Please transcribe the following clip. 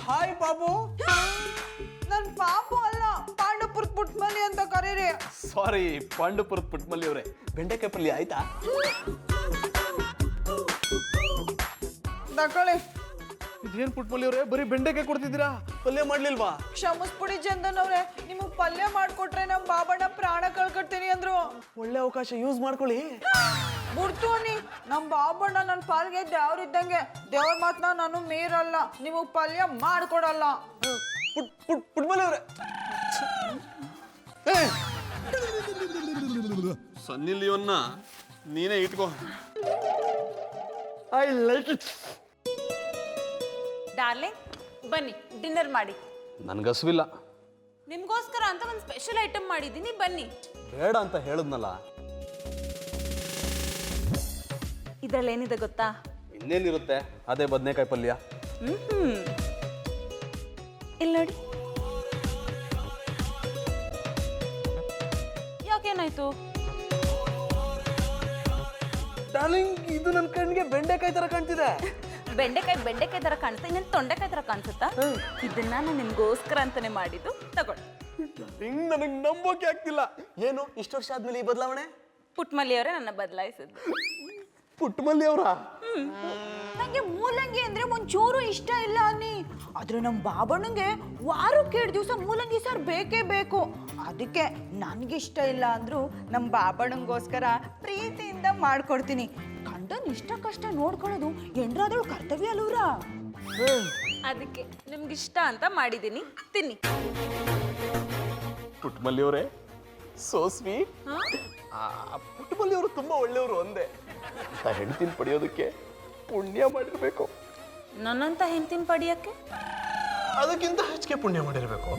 Hi Babu. ನನ್ ಪಾಪು ಅಲ್ಲ, ಪಾಂಡವಪುರದ ಪುಟ್ಮಲಿ ಅಂತ ಕರೀರಿ. ಸಾರಿ, ಪಾಂಡವಪುರದ ಪುಟ್ಮಲ್ಲಿ ಅವರೇ. ಬೆಂಡೆಕಾಯಿ ಪಲ್ಯ ಆಯ್ತಾ? ತಕೊಳ್ಳಿ. ಇದೇನ್ ಪುಟ್ಮಲ್ಲಿ ಅವರೇ, ಬರೀ ಬೆಂಡೆಕಾಯಿ ಕೊಡ್ತಿದ್ದೀರಾ, ಪಲ್ಯ ಮಾಡ್ಲಿಲ್ವಾ? ಕ್ಷಮಿಸ್ಬಿಡಿ ಚಂದನ್ ಅವ್ರೆ, ನಿಮಗ್ ಪಲ್ಯ ಮಾಡ್ಕೊಟ್ರೆ ನಮ್ ಬಾಬಣ್ಣ ಪ್ರಾಣ ಕಳ್ಕೊಡ್ತೀನಿ ಅಂದ್ರು. ಒಳ್ಳೆ ಅವಕಾಶ ಯೂಸ್ ಮಾಡ್ಕೊಳ್ಳಿ. ಬಿಡ್ತು ಅನ್ನಿ, ನಮ್ ಬಾಬಣ್ಣ ನನ್ ಪಾಲ್ಗೆ ದೇವ್ರಿದ್ದಂಗೆ. ದೇವ್ರ ಮಾತ್ನ ನಾನು ಮೀರಲ್ಲ, ನಿಮಗ್ ಪಲ್ಯ ಮಾಡ್ಕೊಡಲ್ಲ. ಪುಟ್ಮಲ್ಲಿ ಅವರೇ, ಸನ್ನಿ ಲಿಯೋನ್ನ ನೀನೇ ಇಟ್ಕೋ. I like it. ಡಾರ್ಲಿಂಗ್, ಬನ್ನಿ ಡಿನ್ನರ್ ಮಾಡಿ. ನನ್ಗೆ ಹಸುವಿಲ್ಲ. ನಿಮ್ಗೋಸ್ಕರ ಅಂತ ಒಂದು ಸ್ಪೆಷಲ್ ಐಟಮ್ ಮಾಡಿದ್ದೀನಿ, ಬನ್ನಿ. ಬೇಡ ಅಂತ ಹೇಳಿದ್ನಲ್ಲ. ಇದ್ರಲ್ಲಿ ಏನಿದೆ ಗೊತ್ತಾ? ಇನ್ನೇನಿರುತ್ತೆ, ಅದೇ ಬದನೆಕಾಯಿ ಪಲ್ಯ. ಇಲ್ಲಿ ನೋಡಿ. ಯಾಕೇನಾಯ್ತು? ಡಾರ್ಲಿಂಗ್, ಇದು ನನ್ನ ಕಣ್ಣಿಗೆ ಬೆಂಡೆಕಾಯಿ ತರ ಕಾಣ್ತಿದೆ. ಬೆಂಡೆಕಾಯಿ ತರ ಕಾಣಿಸ್ತಾ, ಇನ್ನೇನು ತೊಂಡೆಕಾಯಿ ತರ ಕಾಣಿಸುತ್ತಾ? ಇದನ್ನ ನಾನು ನಿಮ್ಗೋಸ್ಕರ ಅಂತಾನೆ ಮಾಡಿದ್ದು, ತಗೊಳ್ಳಿ. ಹಿಂಗ್ ನನಗೆ ನಂಬೋಕೆ ಆಗ್ತಿಲ್ಲ. ಏನು ಇಷ್ಟು ವರ್ಷ ಆದ್ಮೇಲೆ ಈ ಬದಲಾವಣೆ? ಪುಟ್ಮಲ್ಲಿ ಅವರೇ ನನ್ನ ಬದಲಾಯಿಸಿದ್ದು. ಪುಟ್ಮಲ್ಲಿ ಅವರ? ನಂಗೆ ಮೂಲಂಗಿ ಅಂದ್ರೆ ಒಂಚೂರು ಇಷ್ಟ ಇಲ್ಲ ಅನ್ನಿ. ಆದ್ರೆ ನಮ್ ಬಾಬಣ್ಣಂಗೆ ವಾರಕ್ಕೆ 2 ದಿವಸ ಮೂಲಂಗಿ ಸಾರು ಬೇಕೇ ಬೇಕು. ಅದಕ್ಕೆ ನನ್ಗಿಷ್ಟ ಇಲ್ಲ ಅಂದ್ರು ನಮ್ ಬಾಬಣ್ಣಂಗೋಸ್ಕರ ಪ್ರೀತಿಯಿಂದ ಮಾಡ್ಕೊಡ್ತೀನಿ. ಗಂಡನ್ ಇಷ್ಟ ಕಷ್ಟ ನೋಡ್ಕೊಳ್ಳೋದು ಎಂಡ್ರಾದಳು ಕರ್ತವ್ಯ ಅಲ್ಲವ್ರ. ಅದಕ್ಕೆ ನಿಮ್ಗಿಷ್ಟ ಅಂತ ಮಾಡಿದ್ದೀನಿ, ತಿನ್ನಿ. ಪುಟ್ಮಲ್ಲಿ ಅವರೇ, ಸೋ ಸ್ವೀಟ್. ಪುಟ್ಮಲ್ಲಿ ಅವರು ತುಂಬಾ ಒಳ್ಳೆಯವರು ಅಂದೆ. ಹೆಂಡತಿನ ಪಡೆಯೋದಕ್ಕೆ ಪುಣ್ಯ ಮಾಡಿರ್ಬೇಕು. ನನ್ನಂತ ಹೆಂಡ್ತಿನ ಪಡಿಯಕ್ಕೆ ಅದಕ್ಕಿಂತ ಹೆಚ್ಚಿಗೆ ಪುಣ್ಯ ಮಾಡಿರ್ಬೇಕು.